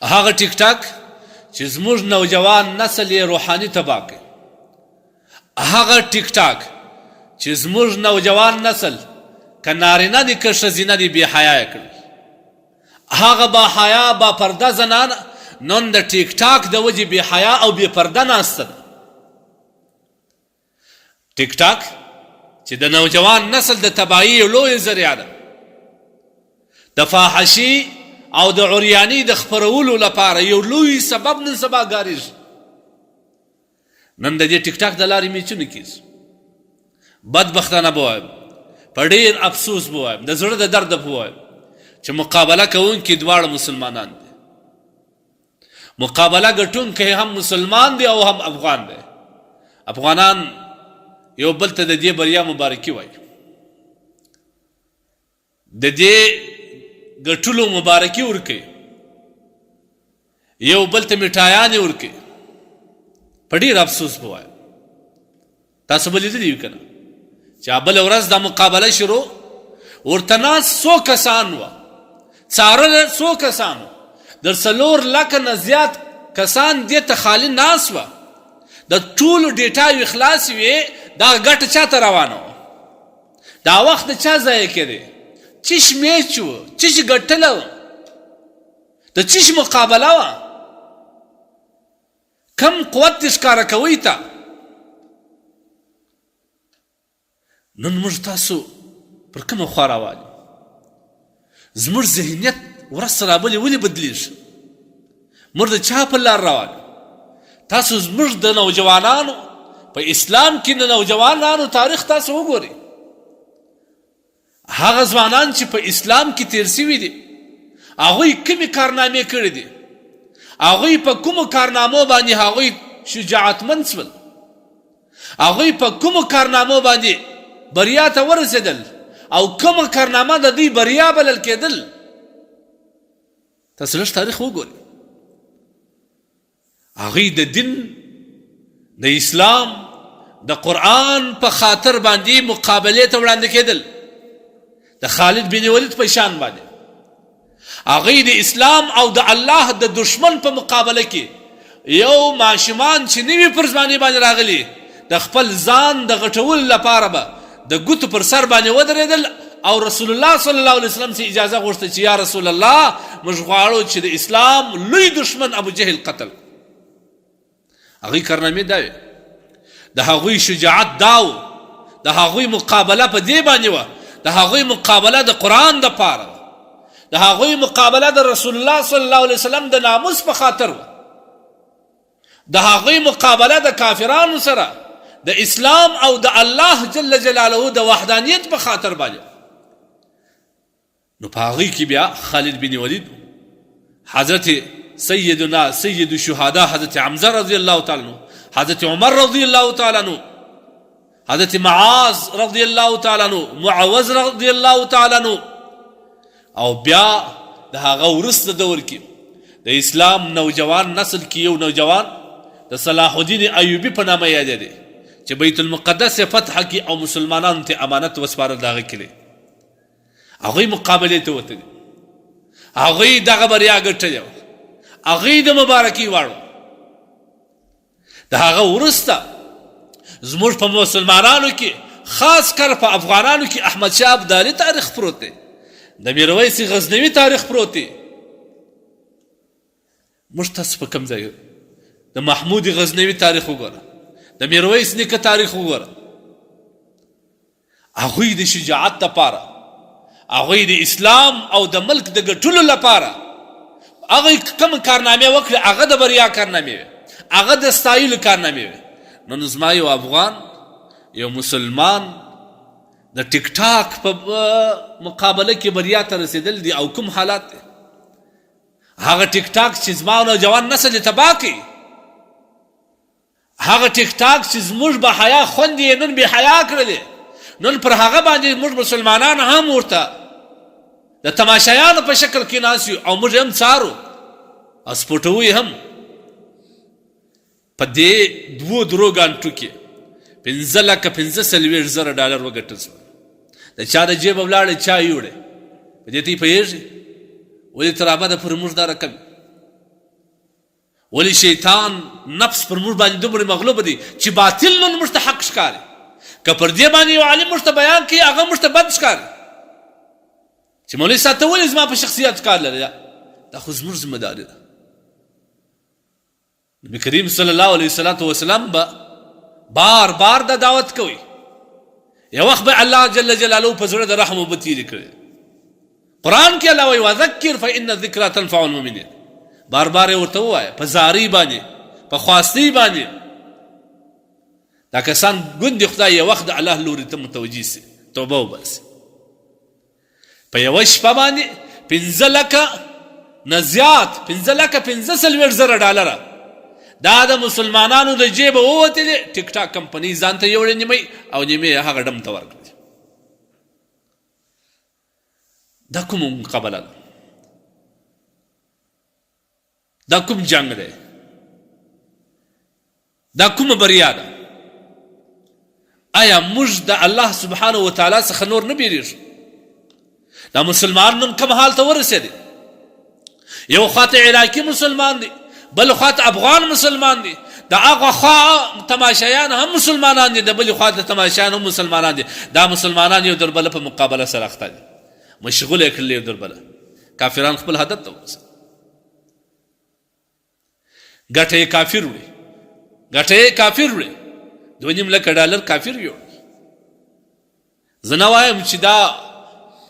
هغه ټیک ټاک چې زموږ نوجوان نسل یې روحاني تباه کړي، هغه ټیک ټاک چې زموږ نوجوان نسل که نارینه دي که ښځینه دي بې حیا یې کړل، هغه با حیا با پرده زنانه نن د ټیک ټاک د وجې بې حیا او بې پرده ناسته ده. ټیک ټاک چې د نوجوان نسل د تباهي یو لویه ذریعه ده، د فاحشي او د عریاني د خپرولو لپاره یو لوی سبب نن سبا ګارېږي. نن د دې ټیک ټاک د لارې میچونه کېږي. بدبختانه به وایم، په ډېر افسوس به وایم، د زړه د درده به وایم چې مقابله کوونکي دواړه مسلمانان دي. مقابله ګټونکی هم مسلمان دی او هم افغان دی. افغانان یو بل ته د دې بریا مبارکي وایي، د دې ګټلو مبارکي ورکوي، یو بل ته میټایانې ورکوي. په ډېر افسوس به وایم، تاسو به لیدلي وي که نه چې بله ورځ دا مقابله شروع، ورته ناست څو کسان وه، څارله څو کسان وه، در 4 لکه نه زیات کسان دې ته خالي ناست وه، د ټولو ډیټاوې خلاصې وې، دا ګټه چا ته روانه وه، دا وخت د چا ضایع کېدی، چیش میچ و، چیش ګټله وه، د چیش مقابله وه، کم قوت دې ښکاره کوئ ته. نن موږ تاسو پر کومه خوا راوالي؟ زموږ ذهنیت ورځ سره بلې ولې بدلیږي؟ موږ د چا په لار روان؟ تاسو زموږ د نوجوانانو په اسلام کې د نوجوانانو تاریخ تاسو وګورئ. هغه ځوانان چې په اسلام کې تیر سوي دي، هغوی کومې کارنامې کړې دي، هغوی په کومو کارنامو باندې هغوی شجاعتمند شول، هغوی په کومو کارنامو باندې بریا ته ورسېدل او کومه کارنامه د دوی بریا بلل کېدل. تاسو لږ تاریخ وګورئ. هغوی د دین، د اسلام، د قرآن په خاطر باندې مقابلې ته وړاندې کېدل، د خالد بن ولید په شان باندې. هغوی د اسلام او د الله د دشمن په مقابله کې یو ماشومان چې نوي پر ځوانۍ باندې راغلي، د خپل ځان د غټولو لپاره به د ګوتو پر سر باندې ودرېدل او رسول الله صلی الله علیه وسلم څخه اجازه غوښته چې یا رسول الله موږ غواړو چې د اسلام لوی دشمن ابو جهل قتل. هغوی کارنامې دا وې، د هغوی شجاعت دا و، د هغوی مقابله په دې باندې وه، د هغوی مقابله د قرآن دپاره وه، د هغوی مقابله د رسول الله صلی الله علیه وسلم د ناموس په خاطر وه، د هغوی مقابله د کافرانو سره د اسلام او د الله جل جلاله د وحدانیت په خاطر باندې. نو په هغوی کې بیا خالد بن ولید، حضرت سیدنا سید الشهداء حضرت حمزه رضی الله تعالی عنہ، حضرت عمر رضی الله تعالی عنہ، حضرت معاذ رضی الله تعالی عنہ، معوذ رضی الله تعالی عنہ، او بیا د هغه وروسته دور کې د اسلام نوجوان نسل کې یو نوجوان د صلاح الدین ایوبی په نامه یاد دی چې بیت المقدس فتح کی او مسلمانانو ته امانت وسپارل داغه کړي. هغوی مقابلې ته وتلي، هغوی دغه بریا ګټلې وه، هغوی د مبارکي واړو. د هغه وروسته زموږ په مسلمانانو کې خاص کر په افغانانو کې احمد شاه ابدالي تاریخ پروت دی، د میرویس غزنوي تاریخ پروت دی. موږ تاسو په کوم ځای د محمود غزنوي تاریخ وګوره، د میرویس نیکه تاریخ وګوره. هغوی د شجاعت لپاره، هغوی د اسلام او د ملک د ګټلو لپاره هغوی کوم کارنامې وکړې، هغه د بریا کارنامې وې، هغه د ستایلو کارنامې وې. نن زما یو افغان، یو مسلمان د ټیک ټاک په مقابله کې بریا ته رسېدل دي او کوم حالات دی. هغه ټیک ټاک چې زما نوجوان نسل یې تباه کړي، هغه ټیک ټاک چې زموږ به حیا خوندې یې نن بې حیا کړلې، نن پر هغه باندې موږ مسلمانان هم ورته د تماشایانو په شکل کې ناست یو او موږ هم څارو او سپوټوو یې هم. په دې 2 غانټو کې 15,45,000 ډالر وګټل شول. د چا د جیب ولاړې چا یوړې، په دې ته یې پوهېږي ولې تر ابده پورې موږ دا رقم ولی شیطان نفس پر موږ باندې دومره مغلوب دی چې باطل نن موږ ته حق ښکاري، که پر دې باندې یو عالم موږ ته بیان کوي هغه موږ ته بد ښکاري چې مولوي صاحب ته ولې زما په شخصیت کار لري. دا خو زموږ ذمه داري ده. نبی کریم صلی الله علیه وسلم به بار بار دا دعوت کوي. یو وخت به الله جل جلاله په زړه د رحم اوبه تېرې کړي. قرآن کې الله وایي وذکر فإن الذکرى تنفع المؤمنین. بار بار یې ورته ووایه په زارۍ باندې په خواستۍ باندې. دا کسان ګوندې خدای یو وخت د الله لوري ته متوجه سي توبه وباسي. په یوه شپه باندې 5,00,000 نه زیات 5,50,000 ډالره دا د مسلمانانو د جیبه ووتلې. ټیک ټاک کمپنۍ ځان ته یوړې نیمۍ او نیمې هغه ډم ته ورکړې. دا کوم مقابله ده؟ دا کوم جنگ دی؟ دا کومه بریا ده؟ آیا موږ د الله سبحانه وتعالی څخه نور نه بیریږو؟ دا مسلمان نن کوم حال ته ورسېدی؟ یو خواته عراقي مسلمان دی، بل خواته افغان مسلمان دی، د هغه خوا تماشایان هم مسلمانان دي، د بلې خوا د تماشایان هم مسلمانان دي. دا مسلمانان یو در بله په مقابله سره اخته دي، مشغول یې کړل یو در بله. کافران خپل هدف ته ورسېدل، ګټه یې کافر وړي، ګټه یې کافر وړي. 2.5 لک ډالر کافر یوړي. زه نه وایم چې دا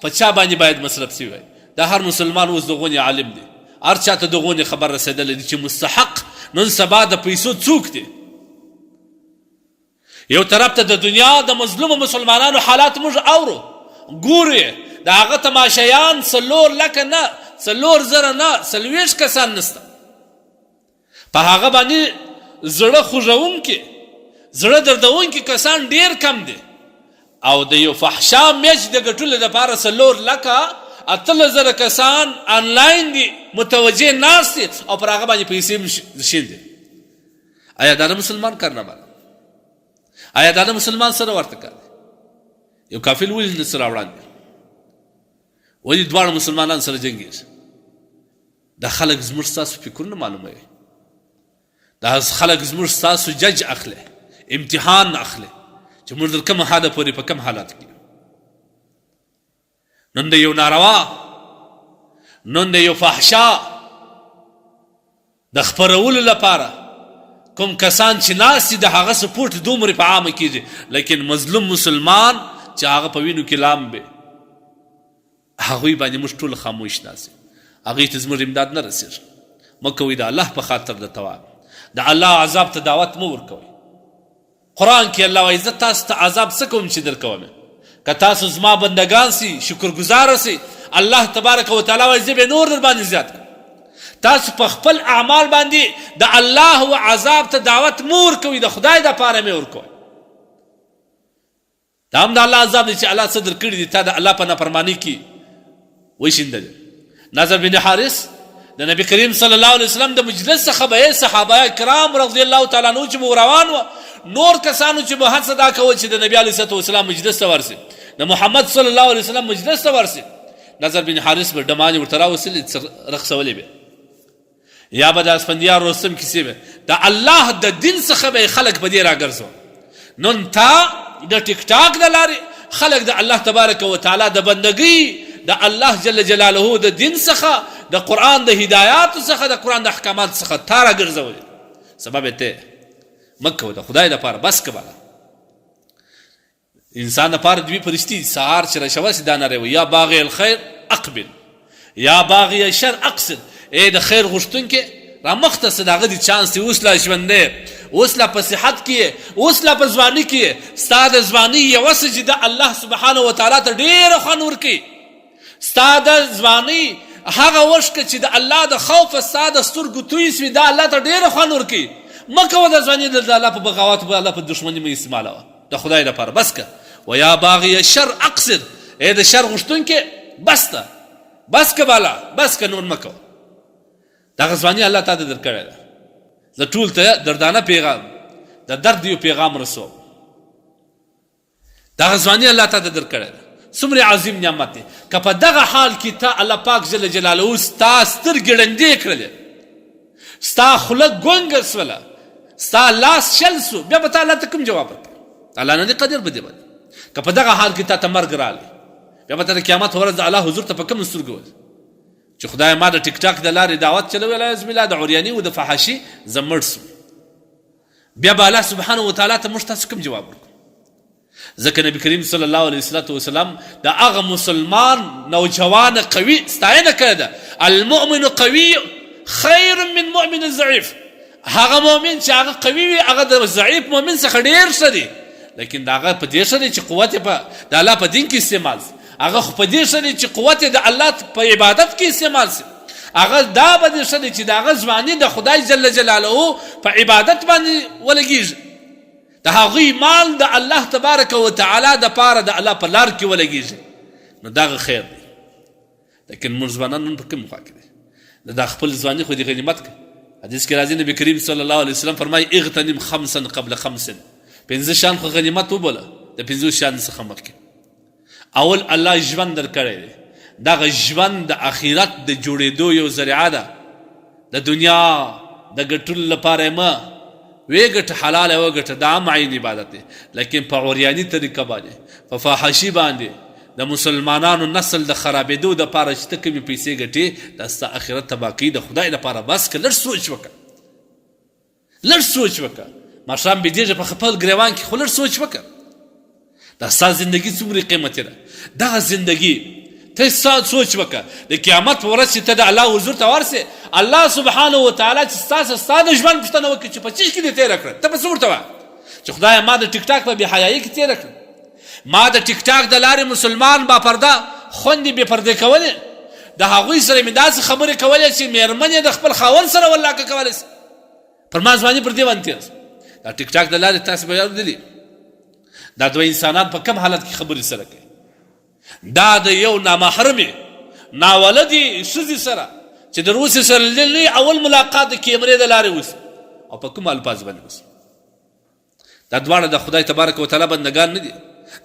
په چا باندې باید مصرف شوی وای. دا هر مسلمان اوس د غونې عالم دی، هر چا ته د غونې خبر رسېدلی دی چې مستحق نن سبا د پیسو څوک دی. یو طرف ته د دنیا د مظلومو مسلمانانو حالات موږ اورو ګورو، د هغه تماشایان 4 لکه نه 4,000 نه 40 کسان نسته. په هغه باندې زړه خوږونکي زړه دردونکي کسان ډیر کم دي. او د یو فحشا میچ د ګټلو دپاره 4 لکه 8,000 کسان آنلاین دي متوجه ناست دي او پر هغه باندې پیسې شیندي. آیا دا د مسلمان کار نه باندې؟ آیا دا د مسلمان سره ورته کار دی؟ یو کافر ولې نه سره وړاندې؟ ولې دواړه مسلمانان سره جنګېږي؟ دا خلک زموږ ستاسو فکرونه معلوموي، دا خلک زموږ ستاسو جج اخلي، امتحان اخلي چې موږ در کوم حاله پورې په کوم حالات کې. نن د یو ناروا، نن د یو فحشا د خپرولو لپاره کوم کسان چې ناست دي د هغه سپورټ دومره په عامه کېږي، لیکن مظلوم مسلمان چې هغه په وینو کې لامبې هغوی باندې موږ ټول خاموش ناست، هغوی ته زموږ امداد نه رسېږي. مه کوئ د الله په خاطر د تواب د الله عذاب ته دعوت مه ورکوئ. قرآن کې الله وایي زه تاسو ته عذاب څه کوم چې در کوم؟ که تاسو زما بندگان سي، شکرګزاره سي، الله تبارک وتعالی وایي زه به نور در باندې زیات کړم. تاسو په خپل اعمال باندې د الله و عذاب ته دعوت مه ورکوئ، د خدای دپاره مې ورکوئ. دا هم د الله عذاب دی چې الله څه در کړي دي تا د الله په نافرمانۍ کې وشیندلې. نظر بن حارث د نبی کریم صلی الله علیه وسلم د مجلس څخه به صحابه کرام رضی الله تعالی عنهم چې به روان وه، نور کسانو چې به هڅه دا کول چې د نبي علیه الصلوة والسلام مجلس ته ورسي، د محمد صلی الله علیه وسلم مجلس ته ورسي، نظر بن حارث به ډمانې ورته راوستلې رخصولې به، یا به د اسفندیار رستم کیسې به د الله د دین څخه به خلک په دې راګرځول. نن تا د ټیک ټاک د لارې خلک د الله تبارک وتعالی د بندګۍ د الله جل جلاله د دین څخه د قرآن د هدایاتو څخه د قرآن د احکامات څخه تا راګرځولې. سبب یې ته مه کوه، د خدای دپاره بس که بله. انسان دپاره دوی فرشتي سهار چې راشوه سي دا نری وي یا باغی الخیر اقبل یا باغی الشر اقصد. ای د خیر غوښتونکې رامخته سه د هغه د چانس دی، اوس لا ژوندی، اوس لا په صحت کې یې، اوس لا په ځواني کې یې. ستا د ځواني یوه سجده الله سبحانه وتعالی ته ډېره خوند ورکوي. ستا د ځواني هغه وشکه چې د الله د خوفه ستا د سترګو توی سوي دا الله ته ډېره خوند ورکوي. مه کوه د ځواني د الله په بغاوت په الله په دښمني مه استعمالوه، د خدای لپاره بس که. و یا باغی الشر اقصد، ای د شر غوښتونکې بس ته، بس که بالا، بس که نور مه کوه. دغه ځواني الله تا ته در کړې ده. زه ټول ته دردانه پیغام د درد یو پیغام رسوم. دغه ځواني الله تا ته در کړې ده، څومره عظیم نعمت دی. که په دغه حال کې تا الله پاک جل جلاله ستا سترګې ړندې کړلې، ستا خوله ګونګه سوله، ستا لاس شل سو، بیا به تا الله ته کوم جواب ورکړي؟ الله نه دی قدر په دې باندې. که په دغه حال کې تا ته مرګ راغلی، بیا به ته د قیامت ورځ د الله حضور ته په کوم سترګو وایي چې خدای ما د ټیک ټاک د لارې دعوت چلوي والعیاذ بالله د عریاني او د فحاشي زه مړ سم. بیا به الله سبحانه وتعالی ته موږ تاسو کوم جواب ورکړو؟ ځکه نبي کریم صلی الله علیه وسلم د هغه مسلمان نوجوان قوي ستاینه کړې ده، المؤمن قوي خیر من مؤمن ضعیف. هغه مؤمن چې هغه قوي وي هغه د ضعیف مؤمن څخه ډېر ښه دی، لیکن د هغه په دې ښه دی چې قوت یې د الله په دین کې استعمال شي. هغه خو په دې ښه دی چې قوت یې د الله په عبادت کې استعمال شي. هغه دا به دې ښه دی چې د هغه ځواني د خدای جل جلاله په عبادت باندې ولګېږي، د هغوی مال د الله تبارک وتعالی د پاره د الله په لار کې ولګېږي، نو دغه خیر دی. لیکن موږ ځوانان نن په کوم خوا کې دي؟ دا خپل ځواني خو دې غنیمت کړه. حدیث کې راځي نبي کریم صلی الله علیه وسلم فرمایي اغتنم خمسا قبل خمس. 5 شیان خو غنیمت وبوله، د 5 شیانو څخه مخکې. اول الله ژوند درکړی دی، دغه ژوند د آخرت د جوړېدو یو ذریعه ده. د دنیا د ګټلو لپاره مه وی ګټه حلاله وګټه، دا هم عین عبادت دی، لیکن په عریاني طریقه باندې په فحاشي باندې د مسلمانانو نسل د خرابېدو دپاره چې ته کومې پیسې ګټې دا ستا آخرت تباه کوي. د خدای لپاره بس که لږ سوچ وکړه، لږ سوچ وکړه. ماښام بېدېږه په خپل ګریوان کې، خو لږ سوچ وکړه دا ستا زندګي څومره قیمتي ده. دغه زندګي ته سوچ وکړه د قیامت په ورځ چې ته د الله حضور ته ورسې، الله سبحانه وتعالی چې ستا د ژوند پوښتنه وکړي چې په چیش کې دې تېره کړه، ته به څه ورته وایه چې خدایه ما د ټیک ټاک په بېحیایي کې تېره کړه، ما د ټیک ټاک د لارې مسلمان با پرده خوندې بې پردې کولې، د هغوی سره مې داسې خبرې کولې چې مېرمن یې د خپل خاوند سره ولاکه کولی شي. پر ما ځواني پر دې باندې تېره شوه. دا ټیک ټاک د لارې تاسې به اورېدلي دا دوه انسانان په کم حالت کې خبرې سره کوي. دا د یو نامحرمې ناولدې ښځې سره چې د روسې سره لیدل اول ملاقات د کیمرې د لارې وشي او په کوم الفاظ باندې وشي. دا دواړه د خدای تبارک وتعالی بندګان نه دي،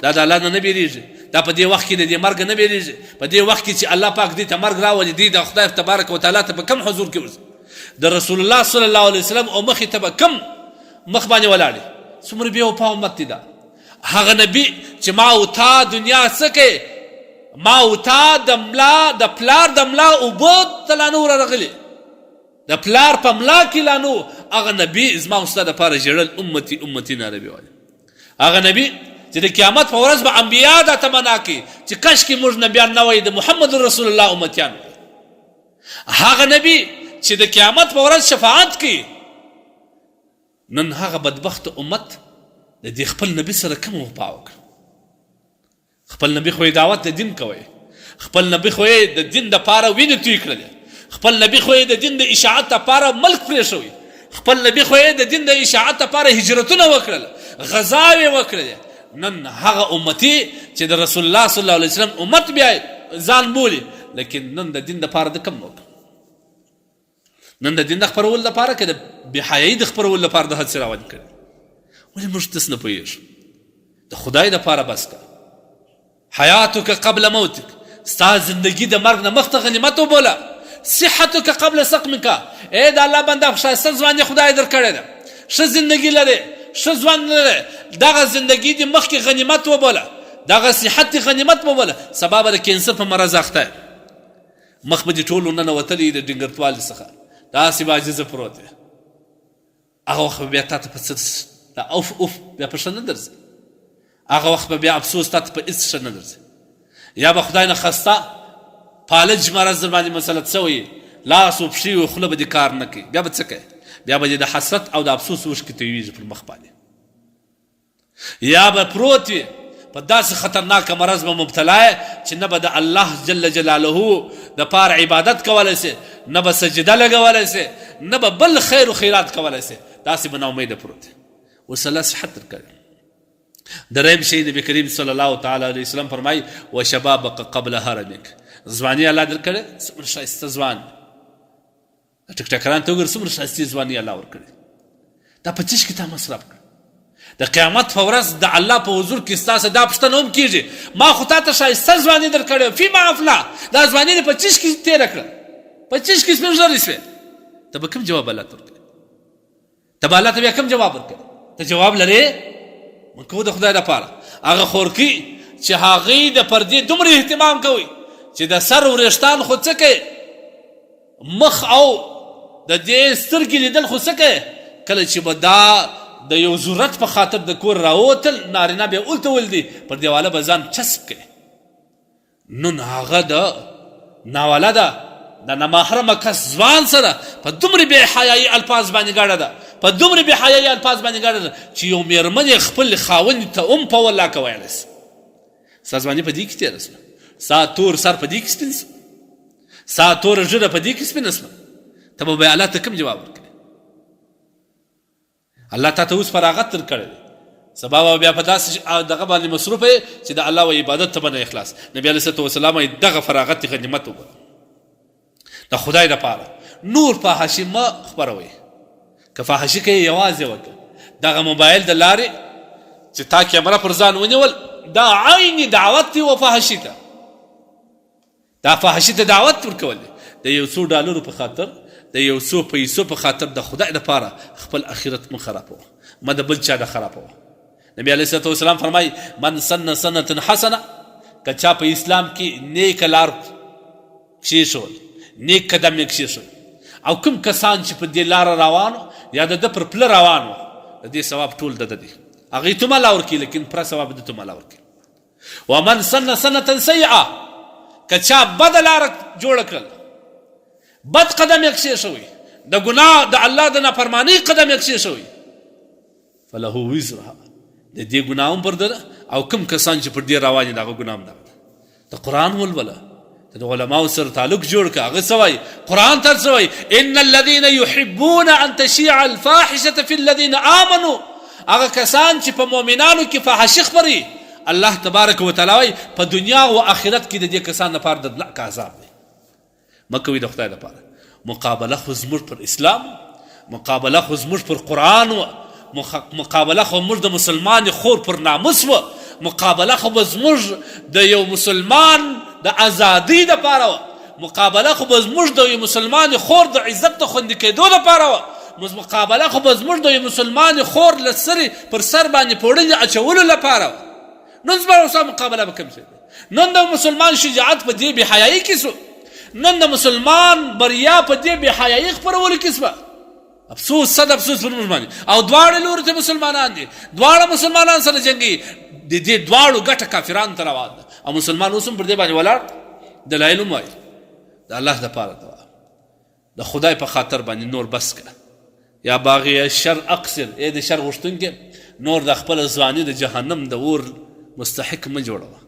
دا د الله نه نه بیریږي، دا په دې وخت کې د دې مرګ نه بیریږي. په دې وخت کې چې الله پاک دې ته مرګ راولي، دې د خدای تبارک وتعالی ته په کم حضور کې ورځي، د رسول الله صلی الله علیه وسلم او مخې ته به کم مخ باندې ولاړې. څومره بې وفا امت دی دا. هغه نبي چې ما او تا دنیا څه کوي، ما او تا د ملا د پلار د ملا اوبه ته لا نو راغلي، د پلار په ملا کې لا نو. هغه نبي زما او ستا دپاره ژړل امتي امتي ناربي وایي. هغه نبي چې د قیامت په ورځ به انبیا دا تمنا کوي چې کاشکې موږ نبیان نه وای، د محمد رسول الله امتیان. هغه نبي چې د قیامت په ورځ شفاعت کوي. نن هغه بدبخت امت د دې خپل نبي سره کوم وفا وکړه؟ خپل نبي خو یې دعوت د دین کوي، خپل نبي خو یې د دین دپاره وینې توی کړلې، خپل نبي خو یې د دین د اشاعت دپاره ملک پرېښوي، خپل نبي خو یې د دین د اشاعت دپاره هجرتونه وکړل، غزاوې وکړلې. نن هغه امتي چې د رسول الله صلی الله علیه وسلم امت بیا ځان بولي، لیکن نن د دین دپاره د کم وکړه؟ نن د دین د خپرولو لپاره که د بېحیایي د خپرولو لپاره د هڅې راوړل کړي. ولې موږ داسې نه پوهېږو؟ د خدای دپاره بس کړه. حیاتک قبل موتک، ستا زندگی د مرګ نه مخته غنیمت وبوله. صحتک قبل سقمک، ای د الله بنده ښایسته ځواني خدای درکړې ده، ښه زندگی لرې، ښه ژوند لرې، دغه زندگی دې مخکې غنیمت وبوله، دغه صحت دې غنیمت وبوله. سبا به د کینسر په مرض اخته مخ به دې ټول ننوتلي د ډنګرتوالي څخه، داسې به عاجزه پروت دی. هغه وخت به بیا تا ته په څه اوف اوف بیا په ښه نه درځي، هغه وخت به بیا افسوس تا ته په هېڅ ښه نه درځي. یا به خدای نه خسته فالج مرض در باندې مسلط شوی، لاس و پښې و خوله به دې کار نه کوي، بیا به څه کوي؟ بیا به دې د حسرت او د افسوس اوښکې تویېږي پر مخ باندې. یا به پروت وي په داسې خطرناکه مرض به مبتلا یې چې نه به د الله جل جلاله دپاره عبادت کولی سي، نه به سجده لګولی سي، نه به بل خیر و خیرات کولی سي، داسې به ناامیده پروت. اوس الله صحت درکړی. دریم شی نبي کریم صلی الله تعالی علیه وسلم فرمایي وشبابک قبل هرمک، ځواني الله درکړې، څومره ښایسته ځوان ټک ټکران ته وګوره، څومره ښایستې ځواني الله ورکړې. دا په چیش کې تا مصرف کړه. د قیامت په ورځ د الله په حضور کې ستاسو دا پوښتنه هم کېږي، ما خو تا ته ښایسته ځواني درکړې، فیما افلا، دا ځواني دې په چیش کې تېره کړه، په چیش کې سپین ږیرې شوې، ته به کوم جواب الله ته ورکوې؟ ته به الله ته بیا کوم جواب ورکوې؟ ته جواب لرې؟ موږ کوو د خدای لپاره. هغه خورکي چې هغوی د پردې دومره اهتمام کوي چې د سر وریښتان خو څه کوي، مخ او د دې سترګې لیدل خو څه کوي، کله چې به دا د یو ضرورت په خاطر د کور راوتل نارینه بیا اولته ولدي پر دیواله به ځان چسب کوي. نن هغه د ناولده د نامحرمه کس ځوان سره په دومره بې حیایي الفاظ باندې ګاډه ده، په دومره بې حیایي الفاظ باندې ګاډه ده چې یو مېرمن یې خپل خاوند ته هم په ولاکه ویلی سي. ستا ځواني په دې کې تېره سوه، ستا تور سر په دې کې سپین سو، ستا توره ږیره په دې کې سپینه سوه. ته به الله ته کوم جواب ورکړې؟ الله تا ته اوس فراغت در کړی دی، سبا به بیا په داسې دغه باندې مصروف یې چې د الله و عبادت ته به نه اخلاص. نبي علیه صلات وسلام یې دغه فراغت غنیمت وګڼه د خدای دپاره. نور فحاشي مه خپروئ، که فحاشي کوې یوازې وکړه. دغه موبایل د لارې چې تا کیمره پر ځان ونیول دا عیني دعوت دی و فحاشي ته، دا فحاشي ته دعوت ورکول دی. د یو څو ډالرو په خاطر، د یو څو پیسو په خاطر د خدای دپاره خپل اخرت مه خرابوه، مه د بل چا د خرابوه. نبی علیه صلات وسلام فرمایي من سن سنة حسنه، که چا په اسلام کې نیکه لار کښېښول، نیک قدم یې کښېښول، او کوم کسان چې په دې لاره روان یا د ده پر پله روان وو د دې ثواب ټول د ده دی، هغوی ته الله ورکوي لیکن پوره ثواب ده ته الله ورکوي. ومن سن سنة سیئه، که چا بده لاره جوړه کړل، بد قدم یې کښېښوی، د ګناه د الله د نافرمانۍ قدم یې کښېښوی، فله وزرها، د دې ګناه هم پر ده او کوم کسان چې پر دې روان دي د هغه ګناه هم دغه ده. ته قرآن ولوله، ته د علماو سره تعلق جوړ کړه. هغه څه وایي؟ قرآن ته څه وایي؟ ان الذین یحبون ان تشیع الفاحشة فی الذین آمنوا، هغه کسان چې په مؤمنانو کې فحاشي خپروي، الله تبارک وتعالی وایي په دنیا او آخرت کې د دې کسانو لپاره د دلک عذاب دی. مه کوئ د خدای لپاره. مقابله خو زموږ پر اسلام، مقابله خو زموږ پر قرآن و، مقابله خو موږ د مسلمان خور پر ناموس و، مقابله خو به زموږ د یو مسلمان د ازادۍ دپاره وه، مقابله خو به زموږ د یو مسلمان خور د عزت د خوندي کېدو دپاره وه، مقابله خو به زموږ د یو مسلمان خور له سرې پر سر باندې پوړنې اچولو لپاره وه. نن زما سره مقابله به کوم څه دی؟ نن د مسلمان شجاعت په دې بې حیایي کې سو، نن د مسلمان بریا په دې بې حیایي خپرولو کې سوه. افسوس، صد افسوس پر موږ باندې. او دواړه لوري ته مسلمانان دي، دواړه مسلمانان سره جنګي، د دې دواړو ګټه کافرانو ته روان ده، او مسلمان اوس هم پر دې باندې ولاړ. دلایل هم وایي د الله دپاره دوا، د خدای په خاطر باندې نور بس کړه. یا باغی شر اقصر، ای د شر غوښتونکې نور د خپله ځواني د جهنم د اور مستحق مه جوړوه،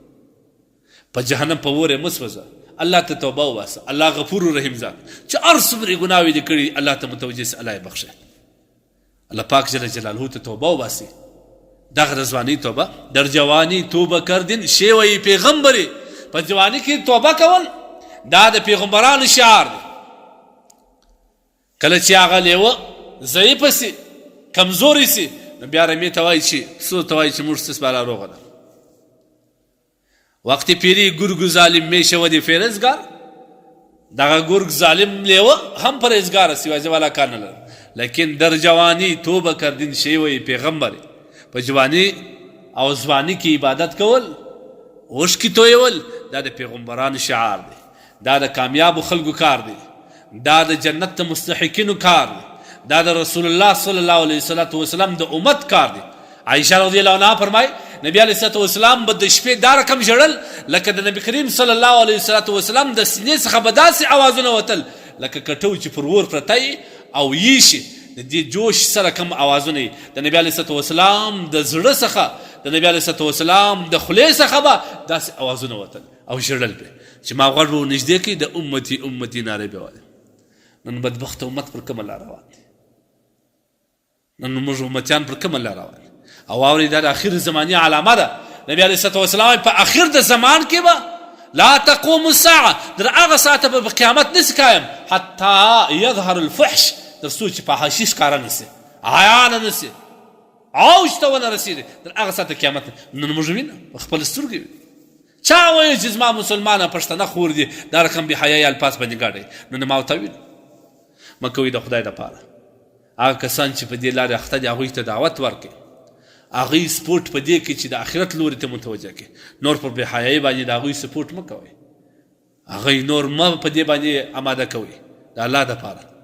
په جهنم په اور یې مه سوځه. الله ته توبه وباسه، الله غفور و رحیم ذات چې هر څومره ګناوې دې کړي الله ته متوجه سه، الله یې بخښه. الله پاک جل جلاله ته توبه وباسي. دغه د ځوانۍ توبه، در جوانی توبه کردن شیوه پیغمبري. په جوانی کې توبه کول دا د پیغمبرانو شعار دی. کله چې هغه لیوه ضعیفه سي، کمزوري سي، نو بیا رمې ته وایي چې څو ته وایي چې موږ ستاسو بالا روغه ده. وقتی پیری گرگ ظالم می شود فرزگار، دغه گرگ ظالم لیوه هم پرهیزگار است، واجب والا کار نه لري. لیکن در جوانی توبه کردن شیوه پیغمبري. په جوانی او ځواني کې عبادت کول، اوښکې تویول، دا د پیغمبرانو شعار دی، دا د کامیابو خلکو کار دی، دا د جنت د مستحقینو کار دی، دا د رسول الله صلی الله علیه وسلم د امت کار دی. عائشہ رضی الله عنها فرمای نبی علیه الصلاه والسلام به د شپې دا رقم ژړل لکه د نبی کریم صلی الله علیه وسلم د سینې څخه به داسې اوازونه وتل لکه کټو چې پر اور پرتی او یشي. د دې جوش سره کم اوازونه د نبی علیه الصلاه والسلام د زړه څخه، د نبی علیه الصلاه والسلام د خولې څخه به داسې اوازونه وتل او ژړل به چې ما غوږ به نږدې کړي د امتي امتي نارې به وایي. نن بدبخت امت پر کومه لار روان دي؟ نن موږ امتیان پر کومه لار روان دي؟ او اوري دا د اخر زماني علامه ده. نبی علیه الصلاه والسلام په اخر د زمان کې به لا تقوم الساعه، در هغه ساعت به قیامت نشي قایم حتی یظهر الفحش، تر څو چې فحاشي ښکاره نشي، عیانه نشي، اوج ته ونه رسېږي، در هغه ساعت قیامت. نن موږ وینو په خپل سترګې وینو. چا وایي چې زما مسلمانه پښتنه خور دي دا رقم بې حیایي الفاظ باندې ګاډی؟ نن ما ورته ویل مه کوئ د خدای دپاره. هغه کسان چې په دې لارې اخته دي هغوی ته دعوت ورکړئ، هغوی سپورټ په دې کې چې د آخرت لوري ته متوجه کړي. نور په بېحیایي باندې د هغوی سپورټ مه کوئ، هغوی نور مه په دې باندې اماده کوئ د الله دپاره.